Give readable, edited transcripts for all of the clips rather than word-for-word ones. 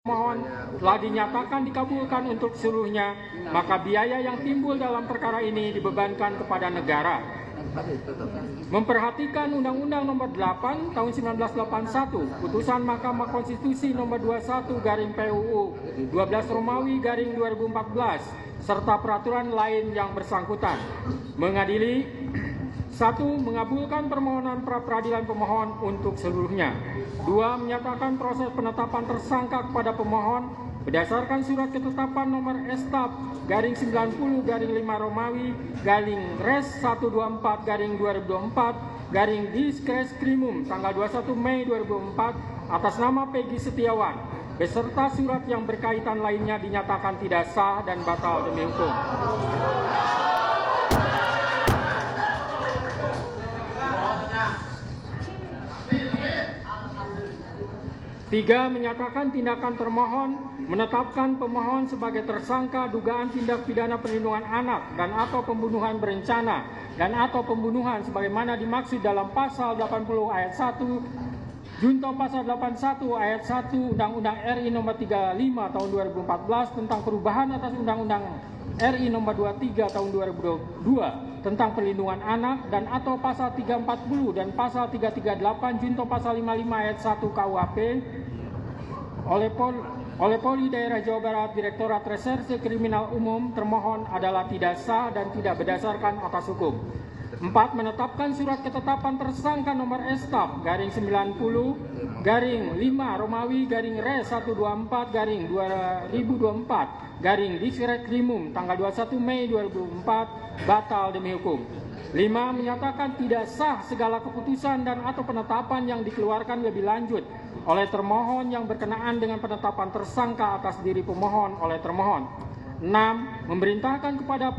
pemohon telah dinyatakan dikabulkan untuk seluruhnya, maka biaya yang timbul dalam perkara ini dibebankan kepada negara. Memperhatikan Undang-Undang Nomor 8 Tahun 1981, Putusan Mahkamah Konstitusi Nomor 21 garing PUU 12 Romawi garing 2014, serta peraturan lain yang bersangkutan. Mengadili: 1. Mengabulkan permohonan pra-peradilan pemohon untuk seluruhnya. 2. Menyatakan proses penetapan tersangka kepada pemohon berdasarkan surat ketetapan nomor Estap garing 90 garing 5 Romawi garing Res 124 garing 2024 garing Diskreskrimum tanggal 21 Mei 2004 atas nama Peggy Setiawan beserta surat yang berkaitan lainnya dinyatakan tidak sah dan batal demi hukum. 3. Menyatakan tindakan termohon menetapkan pemohon sebagai tersangka dugaan tindak pidana perlindungan anak dan atau pembunuhan berencana dan atau pembunuhan sebagaimana dimaksud dalam pasal 80 ayat 1 junto pasal 81 ayat 1 Undang-Undang RI Nomor 35 Tahun 2014 tentang perubahan atas Undang-Undang RI Nomor 23 Tahun 2022 tentang perlindungan anak dan atau pasal 340 dan pasal 338 junto pasal 55 ayat 1 KUHP oleh Polri Daerah Jawa Barat Direktorat Reserse Kriminal Umum termohon adalah tidak sah dan tidak berdasarkan atas hukum. 4. Menetapkan surat ketetapan tersangka nomor Estap garing 90 garing 5 Romawi garing Res 124 garing 2024 garing Diskreskrimum tanggal 21 Mei 2004 batal demi hukum. 5. Menyatakan tidak sah segala keputusan dan atau penetapan yang dikeluarkan lebih lanjut oleh termohon yang berkenaan dengan penetapan tersangka atas diri pemohon oleh termohon. 6. Memerintahkan kepada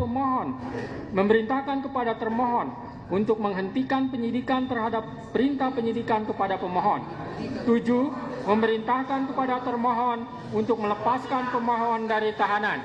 termohon untuk menghentikan penyidikan terhadap perintah penyidikan kepada pemohon. 7. Memerintahkan kepada termohon untuk melepaskan pemohon dari tahanan.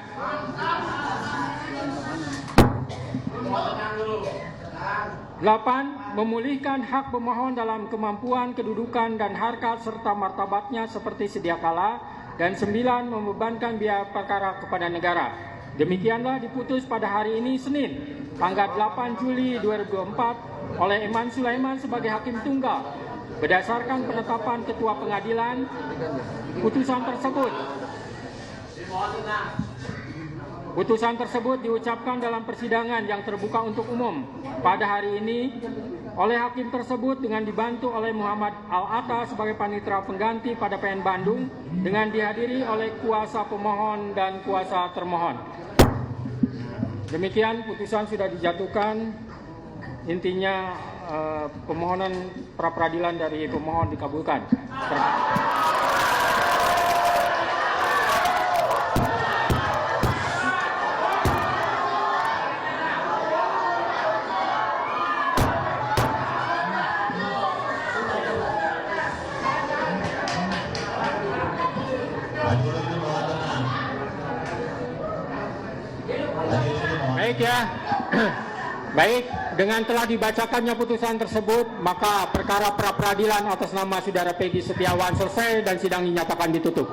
8. Memulihkan hak pemohon dalam kemampuan, kedudukan, dan harkat serta martabatnya seperti sedia kala. Dan 9. Membebankan biaya perkara kepada negara. Demikianlah diputus pada hari ini Senin, tanggal 8 Juli 2024 oleh Eman Sulaiman sebagai Hakim Tunggal. Berdasarkan penetapan Ketua Pengadilan, putusan tersebut diucapkan dalam persidangan yang terbuka untuk umum pada hari ini oleh hakim tersebut dengan dibantu oleh Muhammad Al-Atta sebagai panitera pengganti pada PN Bandung dengan dihadiri oleh kuasa pemohon dan kuasa termohon. Demikian putusan sudah dijatuhkan. Intinya permohonan pra-peradilan dari pemohon dikabulkan. Baik ya, baik, dengan telah dibacakannya putusan tersebut, maka perkara pra-peradilan atas nama Saudara Peggy Setiawan selesai dan sidang dinyatakan ditutup.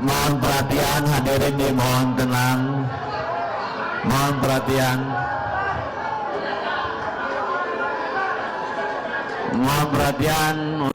Mohon perhatian hadirin, dimohon tenang. Mohon perhatian. Mohon perhatian.